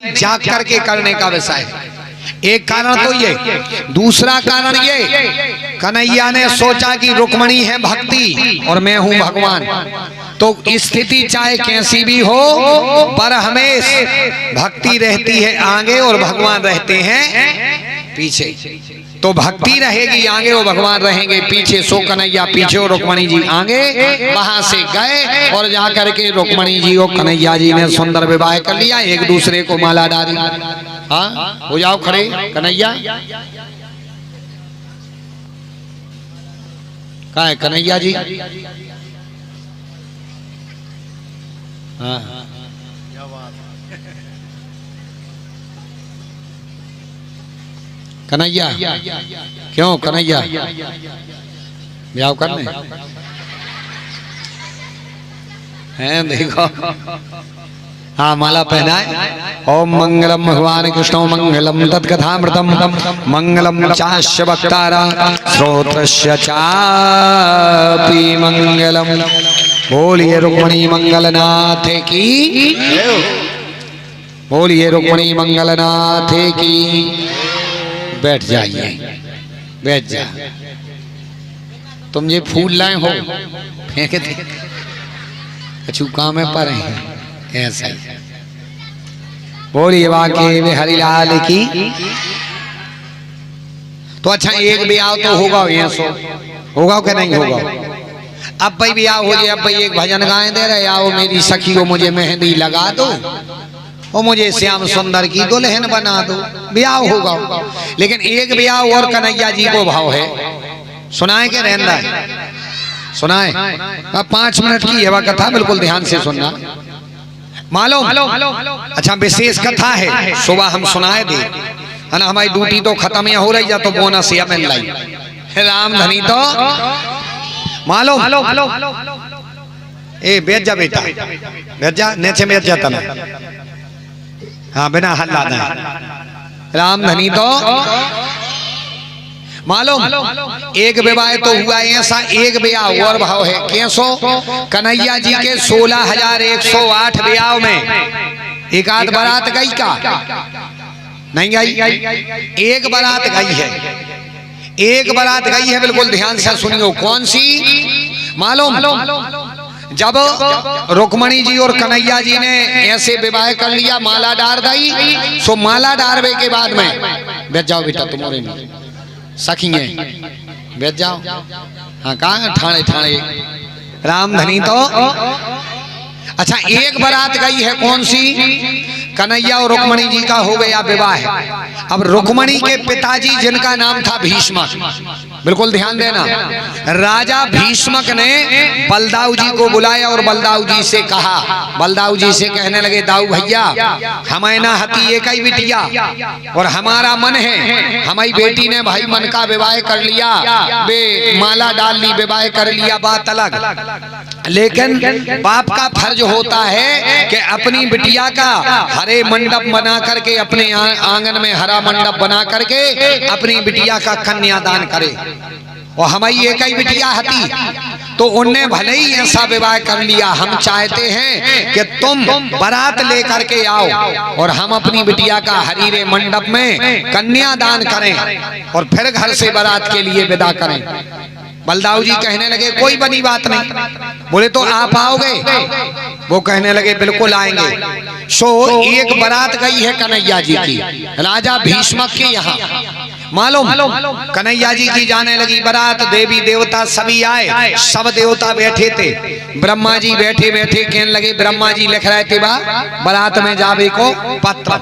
जाग करके करने का विषय है। एक कारण तो ये, दूसरा कारण ये, कन्हैया ने सोचा कि रुक्मणी है भक्ति और मैं हूं भगवान, तो स्थिति चाहे कैसी भी हो पर हमेश भक्ति रहती है आगे और भगवान रहते हैं पीछे। तो भक्ति रहेगी आगे और भगवान रहेंगे पीछे। सो कन्हैया पीछे और रुक्मणी जी आगे। वहां से गए और जाकर के रुक्मणी जी और कन्हैया जी ने सुंदर विवाह कर लिया, एक दूसरे को माला डाली। हाँ हो जाओ खड़े कन्हैया। कहाँ है कन्हैया जी? हाँ कन्हैया, क्यों कन्हैया ब्याह करने हैं? देखो हाँ माला पहनाए। ओम मंगलम भगवान कृष्ण मंगलम तत्कथामृतम मंगलम चास्य वक्तारा श्रोत्रस्य चापि मंगलम। बोलिए रुक्मणी मंगलनाथ की, बोलिए रुक्मणी मंगलनाथ की। बैठ जाइए, बैठ जा। तुम ये फूल लाए हो फेंक दे, कछु काम है पर ऐसा ही। बोलिए वाके में हरिलाल की। तो अच्छा एक ब्याह तो होगा, यहाँ सो होगा कि नहीं होगा? अब भाई ब्याह हो जाए, अब भाई एक भजन गाए दे रहे, आओ मेरी सखी को मुझे मेहंदी लगा दो और मुझे श्याम सुंदर की दुल्हन बना दो, ब्याह होगा। लेकिन एक ब्याह और कन्हैया जी को भाव है, सुनाए के रहना है? सुनाए। अब 5 मिनट की है वह कथा, बिल्कुल ध्यान से सुनना। मालूम अच्छा विशेष कथा है, सुबह हम सुनाए दे है ना। हमारी ड्यूटी तो खत्म या हो रही जा, तो बोनस या मिल रही राम धनी। तो मालूम ए बैठ जा बेटा, बैठ जा, नीचे बैठ जाता ना। हाँ बिना हल्ला नहीं। राम धनी तो मालूम एक विवाह तो हुआ ऐसा, एक ब्याह और भाव है। कैसो? कन्हैया जी के 16,108 ब्याह में एक आध बारात गई का नहीं गई? एक बारात गई है, एक बारात गई है, बिल्कुल ध्यान से सुनियो। कौन सी? मालूम जब रुक्मणी जी और कन्हैया जी ने ऐसे विवाह कर लिया, माला डाल गई। सो माला डालने के बाद में बैठ जाओ बेटा, तुम्हारे में सखी है, बैठ जाओ। हाँ कहाँ ठाणे ठाणे राम धनी। तो अच्छा एक बारात गई है, कौन सी? कन्हैया और रुक्मणी जी का हो गया विवाह। अब रुक्मणी के पिताजी जिनका नाम था भीष्मक, बिल्कुल ध्यान देना, राजा भीष्मक ने बलदाऊ जी को बुलाया और बलदाऊ जी से कहा, बलदाऊ जी से कहने लगे दाऊ भैया हमें ना हती एक ही बिटिया और हमारा मन है, हमारी बेटी ने भाई मन का विवाह कर लिया, बे माला डाल ली, विवाह कर लिया, बात अलग। लेकिन बाप का फर्ज होता है कि अपनी बिटिया का हरे मंडप बना करके, अपने आंगन में हरा मंडप बना करके अपनी बिटिया का कन्यादान करे। और हमारी एक ही बिटिया हती, तो उनने भले ही ऐसा विवाह कर लिया। हम चाहते हैं कि तुम बारात लेकर के आओ और हम अपनी बिटिया का हरीरे मंडप में कन्यादान करें और फिर घर से बारात के लिए विदा करें। बलदाऊ जी कहने लगे कोई बड़ी बात नहीं। बोले तो आप आओगे? वो कहने लगे बिल्कुल आएंगे। सो एक बारात गई है कन्हैया जी की, राजा भीष्मक के यहाँ। मालूम कन्हैया जी की जाने लगी बारात, देवी देवता सभी आए, सब देवता बैठे थे। ब्रह्मा जी बैठे बैठे कहने लगे, ब्रह्मा जी लिख रहे थे बारात में जावे को पत्र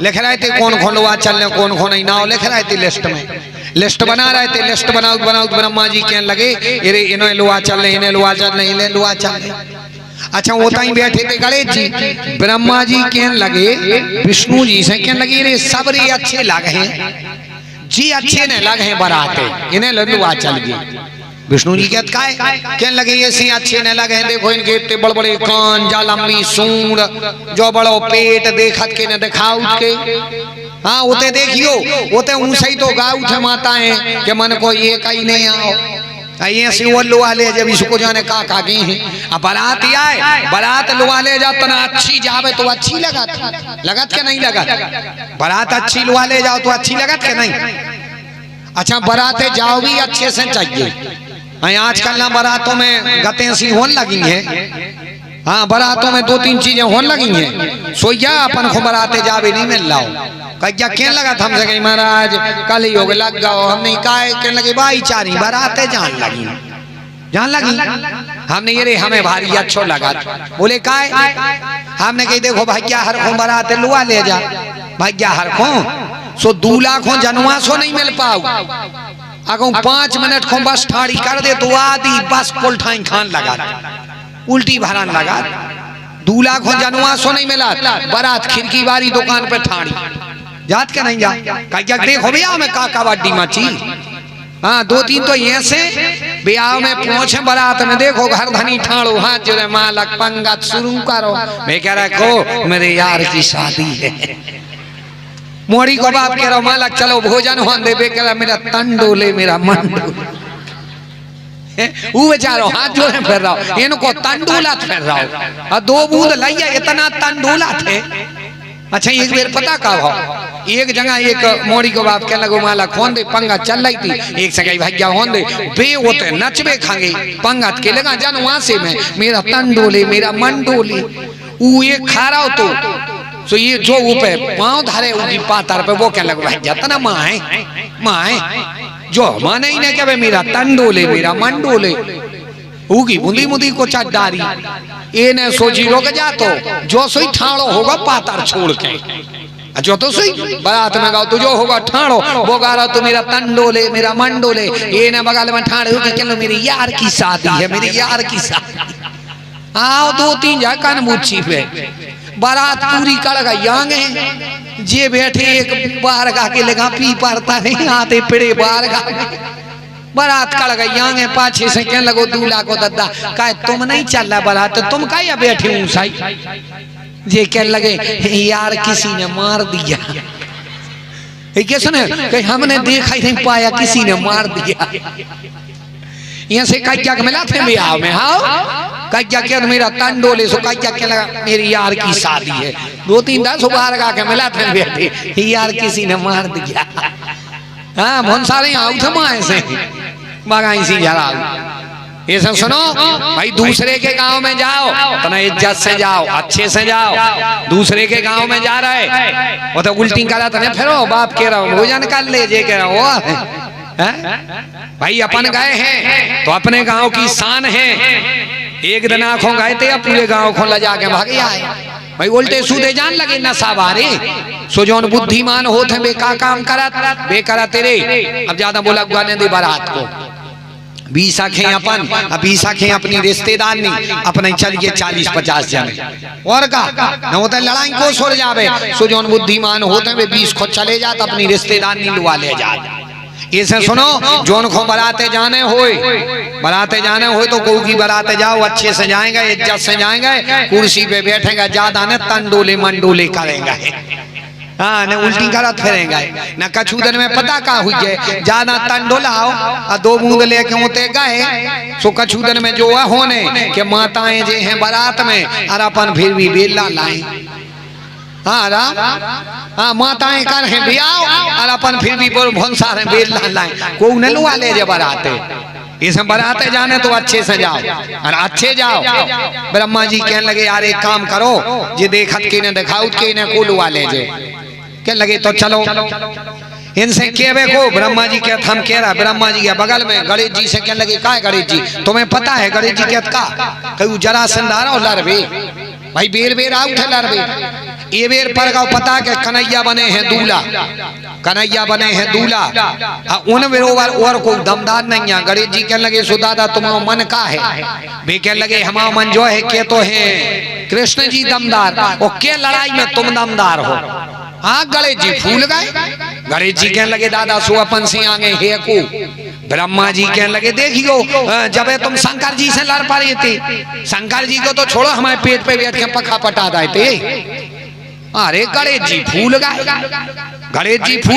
लिख रहे थे, कौन कौन लोग चलने कौन कौन नहीं ना लिख रहे थे, लिस्ट में लिस्ट बना रहे थे। लिस्ट बनाओ बनाओ, ब्रह्मा जी कहने लगे अरे इन्हें लोआ चल रहे, इन्हें लोआ चल रहे, इन्हें लोआ चल रहे। अच्छा होता ही बैठे थे गणेश जी, ब्रह्मा जी कहने लगे विष्णु जी से, कहने लगे रे सब रे अच्छे लगे हैं जी, अच्छे ने लगे हैं बराते, इन्हें लुआ चल गई। विष्णु जी कहने लगे ये सी अच्छे ने लगे हैं, देखो इनके इतने बड़े बड़े कान, जा लंबी सूंड, जो बड़ो पेट देखत के न दिखाओ के। हाँ उते देखियो, उते ऊंचाई तो गाँव थे माता है कि मन को ये कहीं नहीं आओ। ऐसे वो लुआ ले जब इसको जाने का गई है। अब बारात आए, बारात लुआ ले जाओ तना अच्छी जावे तो अच्छी लगत के नहीं लगत। बारात अच्छी लुआ ले जाओ तो अच्छी लगत के नहीं। अच्छा बारातें जाओ भी अच्छे से चाहिए। आजकल ना बारातों में गतें सी होने लगी है। हाँ बारातों में 2-3 चीजें होने लगी हैं। सोया अपन को बाराते जावे नहीं मिल रहा हो। क्या क्या लगा था हमसे कहीं महाराज कल ही हो लग गया। हमने कहा कहने लगे भाई चारी बाराते जान लगी हमने ये रे हमें भारी अच्छो लगा। बोले काय हमने कही देखो भाई क्या हर को बाराते लुआ ले जा भाई क्या हर को सो 2 लाख जनुआ सो नहीं मिल पाऊ। अगर 5 मिनट को बस ठाड़ी कर दे तो आदि बस पुलठाई खान लगा उल्टी भरान लगा। 2 लाख जनुआ सो नहीं मिला। बारात खिड़की बारी दुकान पे ठाड़ी जात के नहीं जा क्या देखो भैया में का कबड्डी मची। हाँ 2-3 तो ऐसे ब्याह में पहुंचे बारात में देखो घर धनी ठाड़ो हाथ जोड़े मालक पंगत शुरू करो। मैं कह रहा को मेरे यार की शादी है। मोड़ी को बाप कह रहा मालक चलो भोजन हो दे। बे कह रहा मेरा तन डोले मेरा मन डोले। वो बेचारो हाथ जोड़े फिर रहा हो इनको तंडोला फिर रहा हो। 2 बूंद लइया इतना तंडोला थे। अच्छा एक बेर पता का हो एक जगह एक मोड़ी को बाप कह लगो माला खोन दे पंगा चल रही थी। एक सगाई भैया होन दे बे होते नचबे खांगे पंगत के लगा जान वहां से में मेरा तन डोले मेरा मन डोले। वो ये खा रहा हो तो सो ये जो ऊपर पांव धारे उनकी पातर पे वो कह लगो भैया तना माँ जो माने ही नहीं क्या मेरा तन डोले मेरा मन डोले। उगी बुंदी मुदी को चड्डारी ये ने सोची रोक जा तो जो सोई ठाड़ो होगा पातर छोड़ के जो तो सोई बारात में गाओ तो जो होगा ठाड़ो वो गा रहा तो मेरा तन डोले मेरा मन डोले। ये ने बगल में ठाड़े हो चलो मेरी यार की शादी है मेरी यार की शादी। आओ 2-3 जा कान मुच्छी पे बारात पूरी कड़ गई जे बैठे एक बार गा के लगा पी पारता नहीं आते पिड़े बार गा बारात कड़ गई पाछे से कहने लगो 2 लाख दद्दा का तुम नहीं चल रहा बारात तुम का बैठे हूँ साई। जे कहने लगे यार किसी ने मार दिया। क्या सुने कहीं हमने देखा ही नहीं पाया किसी ने मार दिया। यहाँ से क्या मिला थे ब्याह में। हाँ क्या मेरा तन डोले सो क्या लगा मेरी यार की शादी है। 2-3 10 बार गा के मिला थे बैठे यार किसी ने मार दिया। हाँ बहुत सारे यहाँ से बगाई सी जरा ये सब सुनो भाई। दूसरे के गांव में जाओ तना इज्जत से जाओ अच्छे से जाओ। दूसरे के गांव में जा रहे वो तो उल्टी करा तने फिर बाप कह रहा हूँ भोजन कर ले जे कह रहा हूँ भाई अपन गए हैं तो अपने गांव की शान है। एक दिन आंखों गए थे पूरे गांव को ले जाके भागे आए भाई उल्टे सूदे जान लगे नशा बारे सो जौन बुद्धिमान होते बेका काम करत बेकरा तेरे। अब ज्यादा बोला गुआने दे बारात को 20 आंखें अपन 20 आंखें अपनी रिश्तेदार नहीं अपने चलिए 40-50 जने और का न होता लड़ाई को छोड़ जावे सो जौन बुद्धिमान होते वे 20 को चले जात अपनी रिश्तेदार नहीं लुआ ले जात। इसे सुनो जोन को बराते जाने हो तो कोई की बराते जाओ अच्छे से जाएंगे इज्जत से जाएंगे कुर्सी पे बैठेगा ज्यादा न तंडोले मंडोले करेंगे। हाँ न उल्टी करत फिरेंगे न कछूदन में पता का हुई है ज्यादा तंडोला और 2 बूंद लेके होते गए सो कछूदन में जो होने के माताएं जे हैं बारात में और अपन फिर भी बेला लाए। हाँ राम हाँ माताएं कर हैं बियाह और अपन फिर भी बहुत सारे बेला लाए को न लुआ ले जे बराते। इस बराते जाने तो अच्छे से जाओ और अच्छे जाओ। ब्रह्मा जी कहने लगे यार एक काम करो जे देखत के न दिखाउत के न को लुआ ले जे कहने लगे तो चलो इनसे केवे को ब्रह्मा जी के हम कह रहा ब्रह्मा जी के बगल में गणेश जी से कहने लगे का गणेश जी तुम्हें पता है गणेश जी के का कहीं जरा संदारा और लड़बे भाई बेर आउट है लड़बे ये बेर पर का पता के कन्हैया बने हैं दूल्हा उन बेरोबर और कोई दमदार नहीं है। गणेश जी कहने लगे सुदादा तुम्हारा मन का है वे कहने लगे हमारा मन जो है के तो है कृष्ण जी दमदार और के लड़ाई में तुम दमदार हो। हाँ गणेश जी फूल गए। गणेश जी कहने लगे दादा सो अपन से आगे हे को। ब्रह्मा जी कहने लगे देखियो जब तुम शंकर जी से लड़ पा रही थी शंकर जी को तो छोड़ो हमारे पेट पे बैठ के पखा पटा देते थे। अरे गणेश जी फूल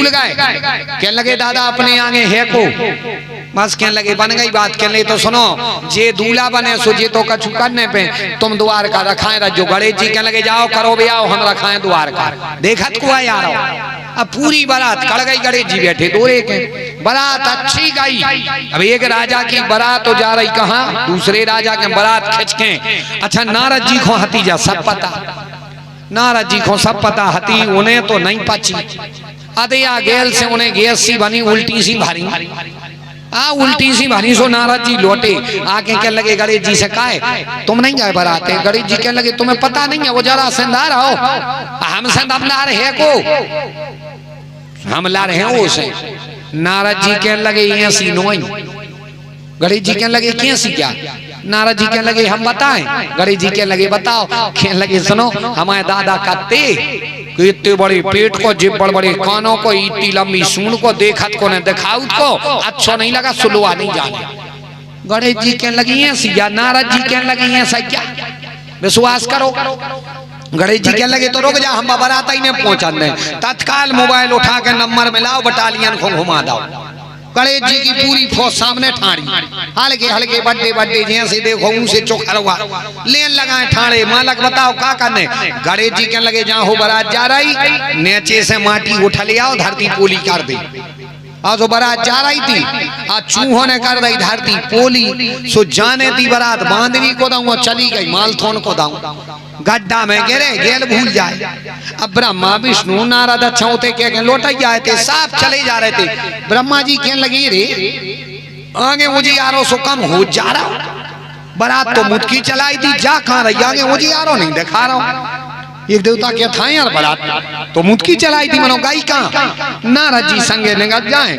गए कहने लगे दादा अपने आगे है को बस कहने लगे बन गई बात। कहने लगे तो सुनो, जे दूल्हा बने सो जे तो कछु करने पे तुम द्वार का रखाए रजो। गणेश जी कहने लगे जाओ करो भी आओ, हम रखाए द्वार का। देखत को आ यार, अब पूरी बारात कड़ गई, गणेश जी बैठे दूरे के। बारात अच्छी गई। अब एक राजा की बारात तो जा रही कहाँ, दूसरे राजा के बारात खिंच के। अच्छा नारद जी को हतीजा सब पता, नारद जी को सब पता, हती उन्हें तो नहीं पची। अदया गेल से उन्हें गैस सी बनी, उल्टी सी भारी, उल्टी सी भारी। सो नारद जी लौटे आके कहने लगे गणेश जी से काहे तुम नहीं गए बारात? गणेश जी कहने लगे तुम्हें पता नहीं है वो जरा सेंधार हो, हम सेंधार है को हम ला रहे हैं उसे। नारद जी कहने लगे ये सी नोई। गणेश जी कहने लगे कैसी क्या? नारद जी कहने लगे हम बताएं। गणेश जी कहने लगे बताओ। कहने लगे सुनो, हमारे दादा कहते इतने बड़े पेट को, जिब बड़े बड़े कानों को, इतनी लंबी सूंड को, देखत को ने दिखाऊ को अच्छा नहीं लगा, सुलवा नहीं जाने। गणेश जी कहने लगी ऐसी या? नारद जी कहने लगे ऐसा क्या? विश्वास करो। गणेश जी कहने लगे तो रुक जा, हम बारात ही ने पहुंचा दें। तत्काल मोबाइल उठा के नंबर मिलाओ, बटालियन को घुमा दो। गणेश जी की पूरी फौज सामने ठाड़ी, हल्के हल्के बड्डे बड्डे जैसे देखो उनसे चौखरवा लेन लगाए ठाड़े। मालक बताओ क्या करने? गणेश जी कहने लगे जहाँ हो बारात जा रही, नीचे से माटी उठा ले आओ, धरती पोली कर दे। और जो बारात जा रही थी आज चूहों ने कर दी धरती पोली। सो जाने थी बारात बांधवी को दाऊं, चली गई मालथोन को दाऊं, गड्ढा में गिरे गेल भूल जाए। अब ब्रह्मा विष्णु नारद अच्छा होते क्या लौट आए थे, साफ चले जा रहे थे। ब्रह्मा जी कहने लगे रे आगे मुझे यारो सो कम हो जा रहा, बारात तो मुटकी चलाई थी, जा कहाँ रही, आगे मुझे यारो नहीं दिखा रहा हूँ। एक देवता क्या था यार, बारात तो मुटकी चलाई थी, मनो गाई कहाँ? नारद जी संगे निगत जाए,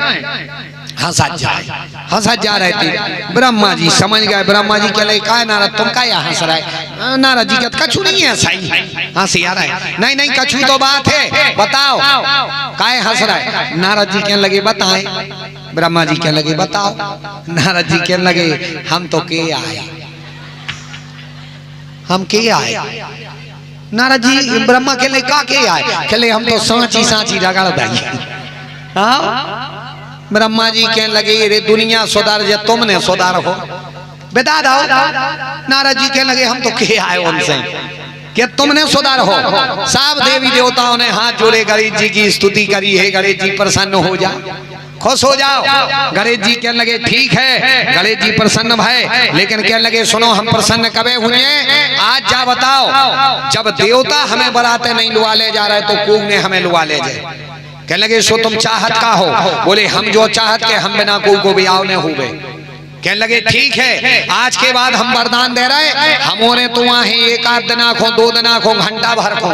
हंसत जा रहे थे। ब्रह्मा जी समझ गए। ब्रह्मा जी के लिए कहा नारद तुम क्या यहाँ हंस रहे? नारद जी कहते कछु नहीं है, सही हंसी आ रहा है। नहीं नहीं कछु तो बात है, बताओ काय हंस रहा है? नारद जी कहने लगे बताएं। ब्रह्मा जी कहने लगे बताओ। नारद जी कहने लगे हम तो के आए, हम के आए। नारद जी ब्रह्मा के लिए का के आए? कहले हम तो सांची सांची रगड़ दाई। ब्रह्मा जी कहने लगे रे दुनिया सुधार जे तुमने सुधार हो, बता दो। नारद जी कहने लगे हम तो के आए उनसे कि तुमने सुधार हो। सब देवी देवताओं ने हाथ जोड़े गणेश जी की स्तुति करी है, गणेश जी प्रसन्न हो जा, खुश हो जाओ। गणेश जी कहने लगे ठीक है, गणेश जी प्रसन्न भय। लेकिन कहने लगे सुनो हम प्रसन्न कबे हुए? आज जा बताओ, जब देवता हमें बराते नहीं लुआ ले जा रहे तो कौन ने हमें लुआ ले जाए? कहने लगे सो तुम चाहत का हो? बोले हम जो चाहत के हम बिना को भी आओ ने हुए। कहने लगे ठीक है, आज के बाद हम वरदान दे रहे, हमोने तुम्हें एक आध दिना खो, दो दिना खो, घंटा भर खो,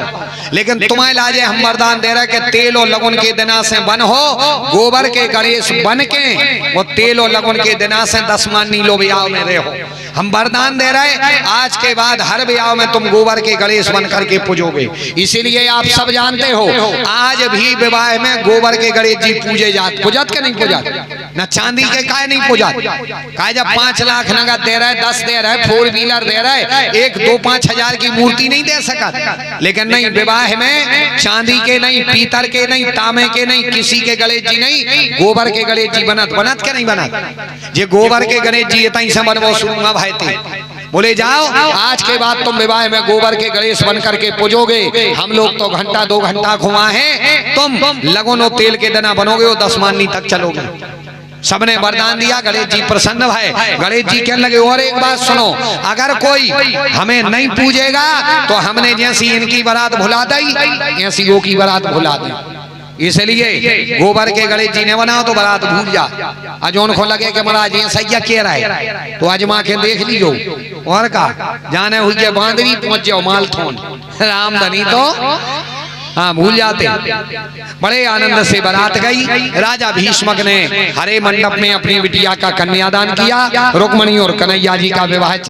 लेकिन तुम्हें लाजे हम वरदान दे रहे कि तेल और लगुन के दिना से बन हो, गोबर के गणेश बन के वो तेल और लगुन के दिना से 10 मान नीलो ब्याह में रहे हो। हम वरदान दे रहे आज के बाद हर ब्याह में तुम गोबर के गणेश बन करके पूजोगे। इसीलिए आप सब जानते हो आज भी विवाह में गोबर के गणेश जी पूजे जाते। पूजत के नहीं पूजत? न चांदी के काय नहीं पूजत? काय जब 5 लाख नगद दे रहे, 10 दे रहे, 4 व्हीलर दे रहे, 1, 2, 5 हजार की मूर्ति नहीं दे सकत। लेकिन नहीं, विवाह में चांदी के नहीं, पीतल के नहीं, तांबे के नहीं, किसी के गणेश जी नहीं, गोबर के गणेश जी बनत। बनत के नहीं बनत? जे गोबर के गणेश जी इतनी से बनवो शुरू भाई थे। बोले जाओ आज के बाद तुम विवाह में गोबर के गणेश बन करके पूजोगे। हम लोग तो घंटा 2 घंटा घुमा है, तुम लगन और तेल के दना बनोगे और 10 मानी तक चलोगे। सबने वरदान दिया, गणेश जी प्रसन्न भय। गणेश जी कहने लगे और एक बात सुनो, अगर कोई हमें नहीं पूजेगा तो हमने जैसी इनकी बारात भुला दी ऐसी वो की बारात भुला दी। इसलिए गोबर के गणेश जी ने बनाओ तो बारात भूल जा। आज उनको लगे कि महाराज ये सैया कह रहा है तो आजमा के देख लीजो, और का जाने हुई के बांधवी पहुंच जाओ मालथोन रामधनी तो हाँ भूल जाते। बड़े आनंद से बारात गई। राजा भीष्मक ने हरे मंडप में अपनी बिटिया का कन्यादान किया। रुक्मणी और कन्हैया जी का विवाह